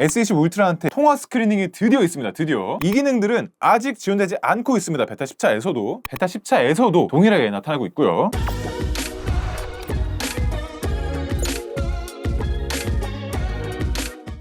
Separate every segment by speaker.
Speaker 1: S20 울트라한테 통화 스크리닝이 드디어 있습니다. 드디어 이 기능들은 아직 지원되지 않고 있습니다. 베타 10차에서도 동일하게 나타나고 있고요.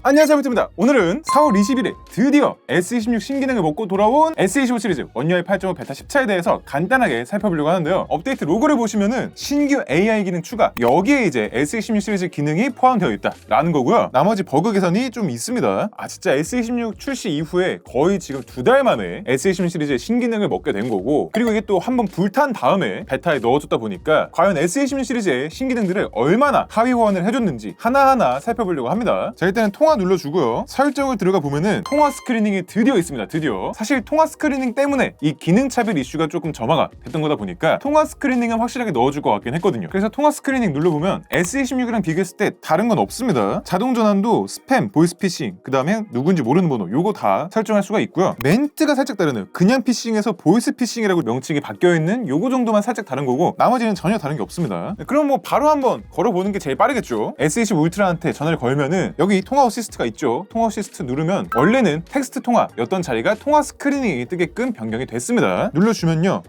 Speaker 1: 안녕하세요, 비트입니다. 오늘은 4월 20일에 드디어 S26 신기능을 먹고 돌아온 S25 시리즈 원UI 8.5 베타 10차에 대해서 간단하게 살펴보려고 하는데요. 업데이트 로고를 보시면은 신규 AI 기능 추가, 여기에 이제 S26 시리즈 기능이 포함되어 있다라는 거고요. 나머지 버그 개선이 좀 있습니다. 진짜 S26 출시 이후에 거의 지금 2달 만에 S26 시리즈의 신기능을 먹게 된 거고, 그리고 이게 또 한번 불탄 다음에 베타에 넣어줬다 보니까 과연 S26 시리즈의 신기능들을 얼마나 하위 호환을 해줬는지 하나하나 살펴보려고 합니다. 자, 일단은 통화 눌러주고요. 설정을 들어가 보면은 통화 스크리닝이 드디어 있습니다. 드디어. 사실 통화 스크리닝 때문에 이 기능 차별 이슈가 조금 점화가 됐던 거다 보니까 통화 스크리닝은 확실하게 넣어줄 것 같긴 했거든요. 그래서 통화 스크리닝 눌러보면 S26이랑 비교했을 때 다른 건 없습니다. 자동 전환도 스팸, 보이스피싱, 그 다음에 누군지 모르는 번호, 요거 다 설정할 수가 있고요. 멘트가 살짝 다르네요. 그냥 피싱에서 보이스피싱이라고 명칭이 바뀌어있는 요거 정도만 살짝 다른 거고, 나머지는 전혀 다른 게 없습니다. 그럼 뭐 바로 한번 걸어보는 게 제일 빠르겠죠. S20 울트라한테 전화를 걸면은 여기 통화 어시스트가 있죠. 통화 어시스트 누르면 원래는 텍스트 통화였던 자리가 통화 스크리닝이 뜨게끔 변경이 됐습니다. 눌러주면요.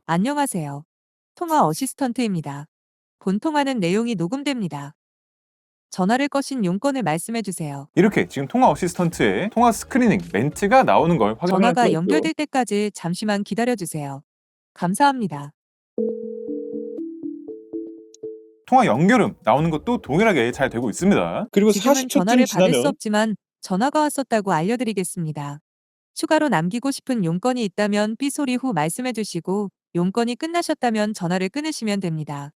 Speaker 2: 안녕하세요. 통화 어시스턴트입니다. 본 통화는 내용이 녹음됩니다. 전화를 거신 용건을 말씀해주세요.
Speaker 1: 이렇게 지금 통화 어시스턴트의 통화 스크리닝 멘트가 나오는 걸 확인할 수가
Speaker 2: 전화가
Speaker 1: 있고요.
Speaker 2: 연결될 때까지 잠시만 기다려주세요. 감사합니다.
Speaker 1: 통화 연결음 나오는 것도 동일하게 잘 되고 있습니다. 그리고
Speaker 2: 지금은 전화를 받을 수 없지만 전화가 왔었다고 알려드리겠습니다. 추가로 남기고 싶은 용건이 있다면 삐 소리 후 말씀해주시고, 용건이 끝나셨다면 전화를 끊으시면 됩니다.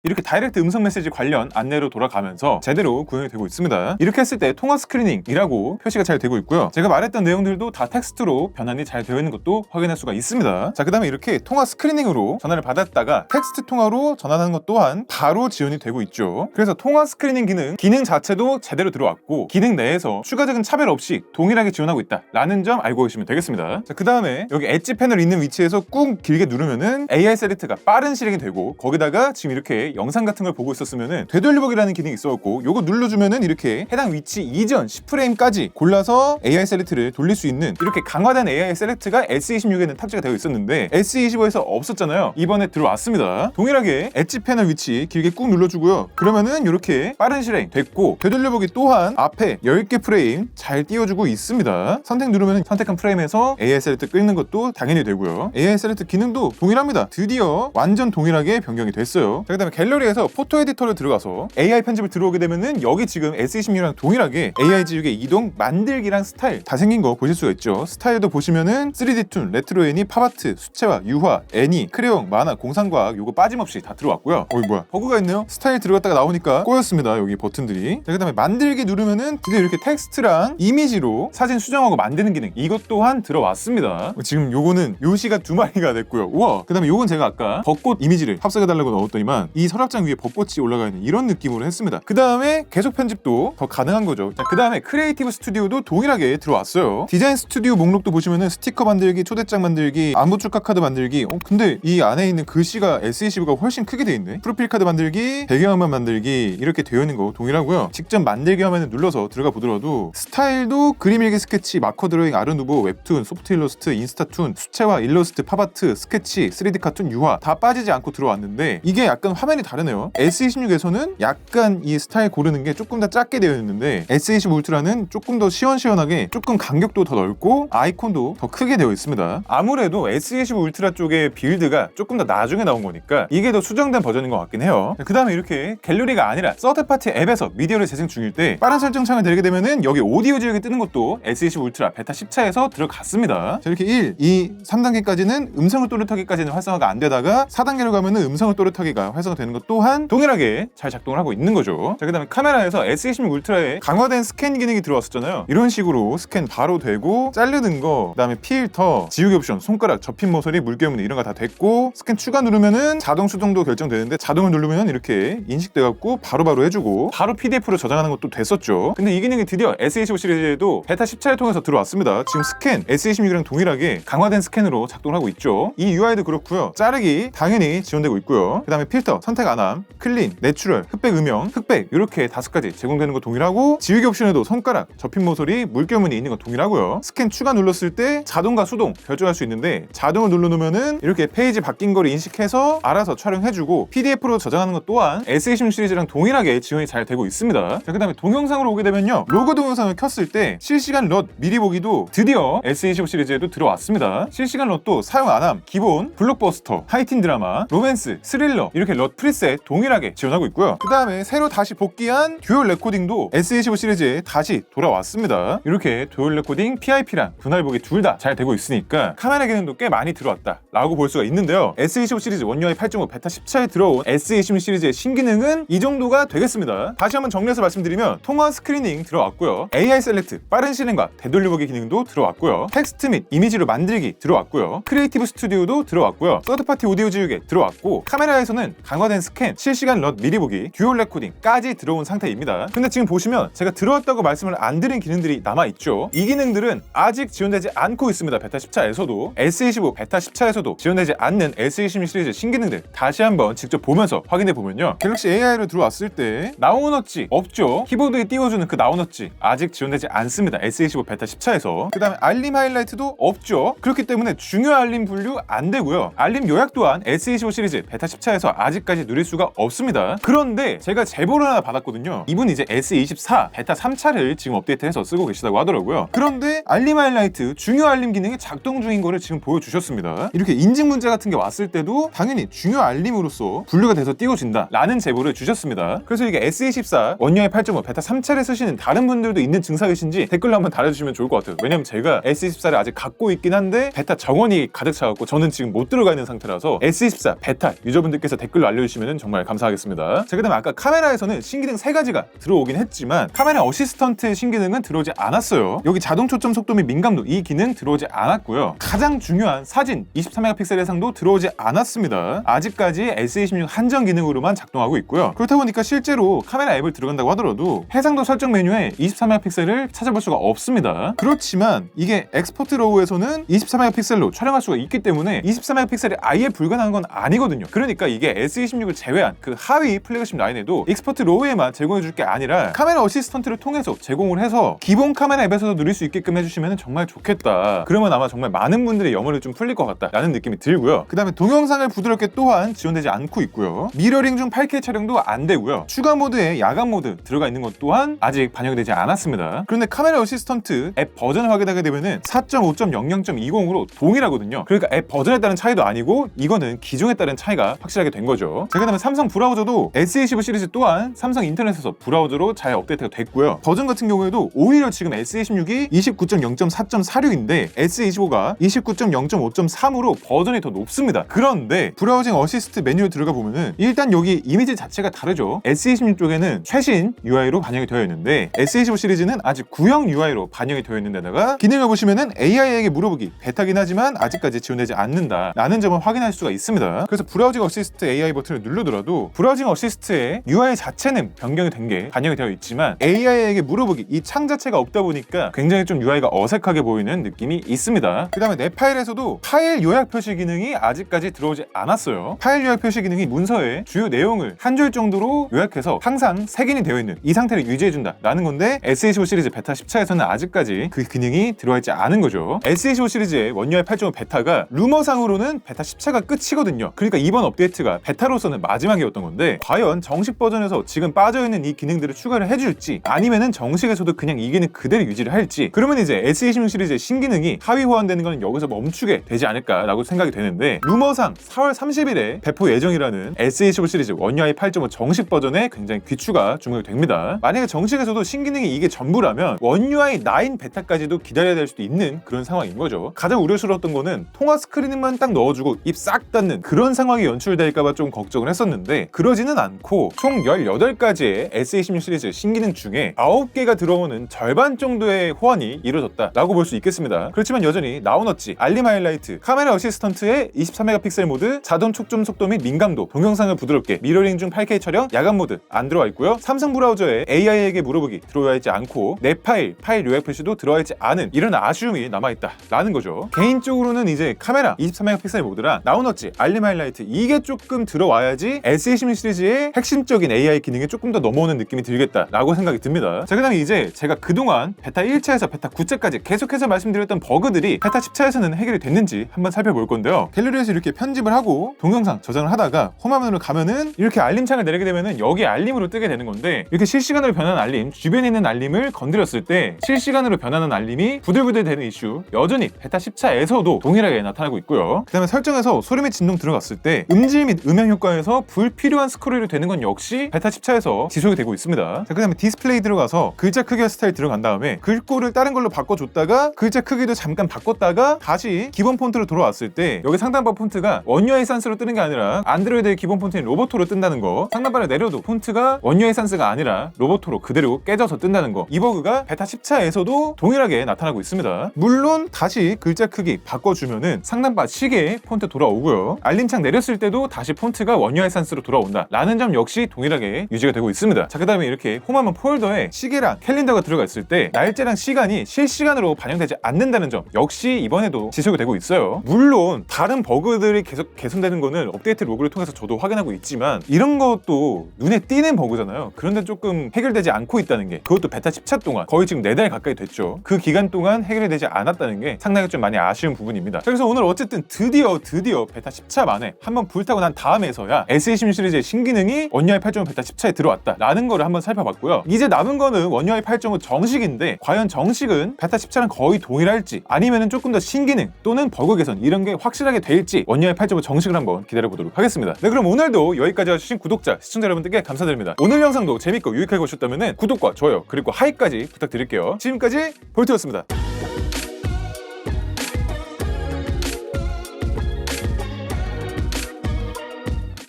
Speaker 1: 이렇게 다이렉트 음성 메시지 관련 안내로 돌아가면서 제대로 구현이 되고 있습니다. 이렇게 했을 때 통화 스크리닝이라고 표시가 잘 되고 있고요. 제가 말했던 내용들도 다 텍스트로 변환이 잘 되어 있는 것도 확인할 수가 있습니다. 자, 그 다음에 이렇게 통화 스크리닝으로 전화를 받았다가 텍스트 통화로 전환하는 것 또한 바로 지원이 되고 있죠. 그래서 통화 스크리닝 기능 자체도 제대로 들어왔고, 기능 내에서 추가적인 차별 없이 동일하게 지원하고 있다라는 점 알고 계시면 되겠습니다. 자, 그 다음에 여기 엣지 패널 있는 위치에서 꾹 길게 누르면은 AI 셀렉트가 빠른 실행이 되고, 거기다가 지금 이렇게 영상 같은 걸 보고 있었으면은 되돌려보기라는 기능이 있었고, 요거 눌러주면은 이렇게 해당 위치 이전 10프레임까지 골라서 AI 셀렉트를 돌릴 수 있는 이렇게 강화된 AI 셀렉트가 S26에는 탑재가 되어 있었는데 S25에서 없었잖아요. 이번에 들어왔습니다. 동일하게 엣지 패널 위치 길게 꾹 눌러주고요. 그러면은 이렇게 빠른 실행 됐고, 되돌려보기 또한 앞에 10개 프레임 잘 띄워주고 있습니다. 선택 누르면 선택한 프레임에서 AI 셀렉트 끊는 것도 당연히 되고요. AI 셀렉트 기능도 동일합니다. 드디어 완전 동일하게 변경이 됐어요. 자, 그 다음에 갤러리에서 포토 에디터를 들어가서 AI 편집을 들어오게 되면은 여기 지금 S26이랑 동일하게 AI 지우개 이동, 만들기랑 스타일 다 생긴 거 보실 수가 있죠. 스타일도 보시면은 3D 툰, 레트로 애니, 팝아트, 수채화, 유화, 애니, 크레용, 만화, 공상과학 요거 빠짐없이 다 들어왔고요. 뭐야, 버그가 있네요. 스타일 들어갔다가 나오니까 꼬였습니다. 여기 버튼들이. 자, 그 다음에 만들기 누르면은 드디어 이렇게 텍스트랑 이미지로 사진 수정하고 만드는 기능, 이것 또한 들어왔습니다. 지금 요거는 요시가 2마리가 됐고요. 우와. 그 다음에 요건 제가 아까 벚꽃 이미지를 합성해달라고 넣었더니만 이 서랍장 위에 벚꽃이 올라가 있는 이런 느낌으로 했습니다. 그 다음에 계속 편집도 더 가능한 거죠. 자, 그 다음에 크리에이티브 스튜디오도 동일하게 들어왔어요. 디자인 스튜디오 목록도 보시면은 스티커 만들기, 초대장 만들기, 안부 축하 카드 만들기. 근데 이 안에 있는 글씨가 S25가 훨씬 크게 돼 있네. 프로필 카드 만들기, 배경화면 만들기 이렇게 되어 있는 거 동일하고요. 직접 만들기 화면을 눌러서 들어가 보더라도 스타일도 그림 일기 스케치, 마커 드로잉, 아르누보, 웹툰, 소프트 일러스트, 인스타툰, 수채화, 일러스트, 팝아트, 스케치, 3D 카툰, 유화 다 빠지지 않고 들어왔는데, 이게 약간 화면이 다르네요. S26에서는 약간 이 스타일 고르는 게 조금 더 작게 되어 있는데 S20 울트라는 조금 더 시원시원하게, 조금 간격도 더 넓고 아이콘도 더 크게 되어 있습니다. 아무래도 S20 울트라 쪽의 빌드가 조금 더 나중에 나온 거니까 이게 더 수정된 버전인 것 같긴 해요. 그 다음에 이렇게 갤러리가 아니라 서드파티 앱에서 미디어를 재생 중일 때 빠른 설정 창을 들게 되면은 여기 오디오 지역이 뜨는 것도 S20 울트라 베타 10차에서 들어갔습니다. 자, 이렇게 1, 2, 3단계까지는 음성을 또렷하기까지는 활성화가 안 되다가 4단계로 가면은 음성을 또렷하기가 활성화되는 것 또한 동일하게 잘 작동을 하고 있는 거죠. 자, 그 다음에 카메라에서 S26 울트라에 강화된 스캔 기능이 들어왔었잖아요. 이런 식으로 스캔 바로 되고, 자르는 거, 그 다음에 필터, 지우개 옵션, 손가락, 접힌 모서리, 물결무늬 이런 거 다 됐고, 스캔 추가 누르면은 자동 수정도 결정되는데, 자동을 누르면 이렇게 인식돼갖고 바로바로 해주고 바로 PDF로 저장하는 것도 됐었죠. 근데 이 기능이 드디어 S25 시리즈에도 베타 10차를 통해서 들어왔습니다. 지금 스캔 S26이랑 동일하게 강화된 스캔으로 작동을 하고 있죠. 이 UI도 그렇고요. 자르기 당연히 지원되고 있고요. 그 다음에 필터, 선택 선택 안함, 클린, 내추럴, 흑백 음영, 흑백 이렇게 5가지 제공되는 거 동일하고 지우개 옵션에도 손가락, 접힌 모서리, 물결무늬 있는 거 동일하고요. 스캔 추가 눌렀을 때 자동과 수동 결정할 수 있는데 자동을 눌러놓으면은 이렇게 페이지 바뀐 거를 인식해서 알아서 촬영해주고 PDF로 저장하는 것 또한 S26 시리즈랑 동일하게 지원이 잘 되고 있습니다. 자, 그 다음에 동영상으로 오게 되면요, 로고 동영상을 켰을 때 실시간 럿 미리 보기도 드디어 S25 시리즈에도 들어왔습니다. 실시간 럿도 사용 안함, 기본, 블록버스터, 하이틴 드라마, 로맨스, 스릴러 이렇게 럿 프리셋 동일하게 지원하고 있고요. 그 다음에 새로 다시 복귀한 듀얼 레코딩도 S25 시리즈에 다시 돌아왔습니다. 이렇게 듀얼 레코딩 PIP랑 분할 보기 둘 다 잘 되고 있으니까 카메라 기능도 꽤 많이 들어왔다 라고 볼 수가 있는데요. S25 시리즈 원 UI 8.5 베타 10차에 들어온 S26 시리즈의 신기능은 이 정도가 되겠습니다. 다시 한번 정리해서 말씀드리면 통화 스크리닝 들어왔고요, AI 셀렉트 빠른 실행과 되돌려보기 기능도 들어왔고요, 텍스트 및 이미지로 만들기 들어왔고요, 크리에이티브 스튜디오도 들어왔고요, 서드파티 오디오 지우개 들어왔고, 카메라에서는 강화된 스캔, 실시간 럿 미리 보기, 듀얼 레코딩까지 들어온 상태입니다. 근데 지금 보시면 제가 들어왔다고 말씀을 안 드린 기능들이 남아있죠. 이 기능들은 아직 지원되지 않고 있습니다. 베타 10차에서도 S25 베타 10차에서도 지원되지 않는 S26 시리즈 신기능들 다시 한번 직접 보면서 확인해 보면요, 갤럭시 AI로 들어왔을 때 나오너치 없죠. 키보드에 띄워주는 그 나오너치 아직 지원되지 않습니다. S25 베타 10차에서. 그 다음에 알림 하이라이트도 없죠. 그렇기 때문에 중요 알림 분류 안 되고요. 알림 요약 또한 S25 시리즈 베타 10차에서 아직까지 누릴 수가 없습니다. 그런데 제가 제보를 하나 받았거든요. 이분 이제 S24 베타 3차를 지금 업데이트해서 쓰고 계시다고 하더라고요. 그런데 알림 하이라이트 중요 알림 기능이 작동 중인 거를 지금 보여주셨습니다. 이렇게 인증 문자 같은 게 왔을 때도 당연히 중요 알림으로서 분류가 돼서 띄워진다 라는 제보를 주셨습니다. 그래서 이게 S24 원 UI 8.5 베타 3차를 쓰시는 다른 분들도 있는 증상이신지 댓글로 한번 달아주시면 좋을 것 같아요. 왜냐면 제가 S24를 아직 갖고 있긴 한데 베타 정원이 가득 차갖고 저는 지금 못 들어가 있는 상태라서 S24 베타 유저분들께서 댓글로 알려주시면 정말 감사하겠습니다. 자, 그다음에 아까 카메라에서는 신기능 3가지가 들어오긴 했지만 카메라 어시스턴트 신기능은 들어오지 않았어요. 여기 자동 초점 속도 및 민감도 이 기능 들어오지 않았고요. 가장 중요한 사진 24메가픽셀 해상도 들어오지 않았습니다. 아직까지 S26 한정 기능으로만 작동하고 있고요. 그렇다 보니까 실제로 카메라 앱을 들어간다고 하더라도 해상도 설정 메뉴에 24메가픽셀을 찾아볼 수가 없습니다. 그렇지만 이게 엑스포트 로우에서는 24메가픽셀로 촬영할 수가 있기 때문에 24메가픽셀이 아예 불가능한 건 아니거든요. 그러니까 이게 S26을 제외한 그 하위 플래그십 라인에도 엑스포트 로우에만 제공해줄 게 아니라 카메라 어시스턴트를 통해서 제공을 해서 기본 카메라 앱에서도 누릴 수 있게끔 해주시면 정말 좋겠다. 그러면 아마 정말 많은 분들의 염원이 좀 풀릴 것 같다 라는 느낌이 들고요. 그 다음에 동영상을 부드럽게 또한 지원되지 않고 있고요. 미러링 중 8K 촬영도 안 되고요. 추가 모드에 야간 모드 들어가 있는 것 또한 아직 반영이 되지 않았습니다. 그런데 카메라 어시스턴트 앱 버전을 확인하게 되면은 4.5.00.20으로 동일하거든요. 그러니까 앱 버전에 따른 차이도 아니고 이거는 기종에 따른 차이가 확실하게 된 거죠. 자, 그다음에 삼성 브라우저도 S25 시리즈 또한 삼성 인터넷에서 브라우저로 잘 업데이트가 됐고요. 버전 같은 경우에도 오히려 지금 S26이 29.0.4.46인데 S25가 29.0.5.3으로 버전이 더 높습니다. 그런데 브라우징 어시스트 메뉴에 들어가 보면은 일단 여기 이미지 자체가 다르죠. S26 쪽에는 최신 UI로 반영이 되어 있는데 S25 시리즈는 아직 구형 UI로 반영이 되어 있는 데다가 기능을 보시면은 AI에게 물어보기 베타긴 하지만 아직까지 지원되지 않는다 라는 점을 확인할 수가 있습니다. 그래서 브라우징 어시스트 AI 버튼을 누르더라도 브라우징 어시스트의 UI 자체는 변경이 된 게 반영이 되어 있지만 AI에게 물어보기 이 창 자체가 없다 보니까 굉장히 좀 UI가 어색하게 보이는 느낌이 있습니다. 그 다음에 내 파일에서도 파일 요약 표시 기능이 아직까지 들어오지 않았어요. 파일 요약 표시 기능이 문서의 주요 내용을 한 줄 정도로 요약해서 항상 색인이 되어 있는 이 상태를 유지해준다 라는 건데 S25 시리즈 베타 10차에서는 아직까지 그 기능이 들어와 있지 않은 거죠. S25 시리즈의 원 UI 8.5 베타가 루머상으로는 베타 10차가 끝이거든요. 그러니까 이번 업데이트가 베타로서는 마지막이었던 건데 과연 정식 버전에서 지금 빠져있는 이 기능들을 추가를 해줄지 아니면은 정식에서도 그냥 이 기능 그대로 유지를 할지 그러면 이제 S26 시리즈의 신기능이 하위 호환되는 건 여기서 멈추게 되지 않을까라고 생각이 되는데 루머상 4월 30일에 배포 예정이라는 S25 시리즈 원 UI 8.5 정식 버전에 굉장히 귀추가 주목이 됩니다. 만약에 정식에서도 신기능이 이게 전부라면 원 UI 9 베타까지도 기다려야 될 수도 있는 그런 상황인 거죠. 가장 우려스러웠던 거는 통화 스크린만 딱 넣어주고 입 싹 닫는 그런 상황이 연출될까봐 좀 걱정을 했었는데 그러지는 않고 총 18가지의 S26 시리즈 신기능 중에 9개가 들어오는 절반 정도의 호환이 이루어졌다라고 볼 수 있겠습니다. 그렇지만 여전히 나오너치, 알림 하이라이트, 카메라 어시스턴트의 24메가픽셀 모드, 자동 초점 속도 및 민감도, 동영상을 부드럽게, 미러링 중 8K 촬영, 야간 모드 안 들어와 있고요. 삼성 브라우저에 AI에게 물어보기 들어와 있지 않고 내 파일 요약 표시도 들어와 있지 않은 이런 아쉬움이 남아있다 라는 거죠. 개인적으로는 이제 카메라 24메가픽셀 모드랑 나오너치, 알림 하이라이트 이게 조금 들어와야 들어가야지 SE16 시리즈의 핵심적인 AI 기능이 조금 더 넘어오는 느낌이 들겠다라고 생각이 듭니다. 자, 그다음에 이제 제가 그동안 베타 1차에서 베타 9차까지 계속해서 말씀드렸던 버그들이 베타 10차에서는 해결이 됐는지 한번 살펴볼 건데요. 갤러리에서 이렇게 편집을 하고 동영상 저장을 하다가 홈화면으로 가면은 이렇게 알림창을 내리게 되면은 여기 알림으로 뜨게 되는 건데, 이렇게 실시간으로 변하는 알림, 주변에 있는 알림을 건드렸을 때 실시간으로 변하는 알림이 부들부들 되는 이슈 여전히 베타 10차에서도 동일하게 나타나고 있고요. 그 다음에 설정에서 소리 및 진동 들어갔을 때 음질 및 음향 효과에서 불필요한 스크롤이 되는 건 역시 베타 10차에서 지속이 되고 있습니다. 자, 그 다음에 디스플레이 들어가서 글자 크기와 스타일 들어간 다음에 글꼴을 다른 걸로 바꿔줬다가 글자 크기도 잠깐 바꿨다가 다시 기본 폰트로 돌아왔을 때 여기 상단바 폰트가 원유아이 산스로 뜨는 게 아니라 안드로이드의 기본 폰트인 로보토로 뜬다는 거, 상단바를 내려도 폰트가 원유아이 산스가 아니라 로보토로 그대로 깨져서 뜬다는 거, 이 버그가 베타 10차에서도 동일하게 나타나고 있습니다. 물론 다시 글자 크기 바꿔주면은 상단바 시계에 폰트 돌아오고요. 알림창 내렸을 때도 다시 폰트가 원유아이 산스로 돌아온다 라는 점 역시 동일하게 유지가 되고 있습니다. 자, 그 다음에 이렇게 홈화면 폴더에 시계랑 캘린더가 들어가 있을 때 날짜랑 시간이 실시간으로 반영되지 않는다는 점 역시 이번에도 지속이 되고 있어요. 물론 다른 버그들이 계속 개선되는 거는 업데이트 로그를 통해서 저도 확인하고 있지만 이런 것도 눈에 띄는 버그잖아요. 그런데 조금 해결되지 않고 있다는 게, 그것도 베타 10차 동안 거의 지금 4달 가까이 됐죠. 그 기간 동안 해결이 되지 않았다는 게 상당히 좀 많이 아쉬운 부분입니다. 그래서 오늘 어쨌든 드디어 베타 10차 만에 한번 불타고 난 다음에서야 SE16 시리즈의 신기능이 원유아이 8.5 베타 10차에 들어왔다 라는 거를 한번 살펴봤고요. 이제 남은 거는 원유아이 8.5 정식인데 과연 정식은 베타 10차랑 거의 동일할지 아니면은 조금 더 신기능 또는 버그 개선 이런 게 확실하게 될지 원유아이 8.5 정식을 한번 기다려보도록 하겠습니다. 네, 그럼 오늘도 여기까지 와주신 구독자, 시청자 여러분들께 감사드립니다. 오늘 영상도 재밌고 유익하게 보셨다면 구독과 좋아요 그리고 하이까지 부탁드릴게요. 지금까지 볼트였습니다.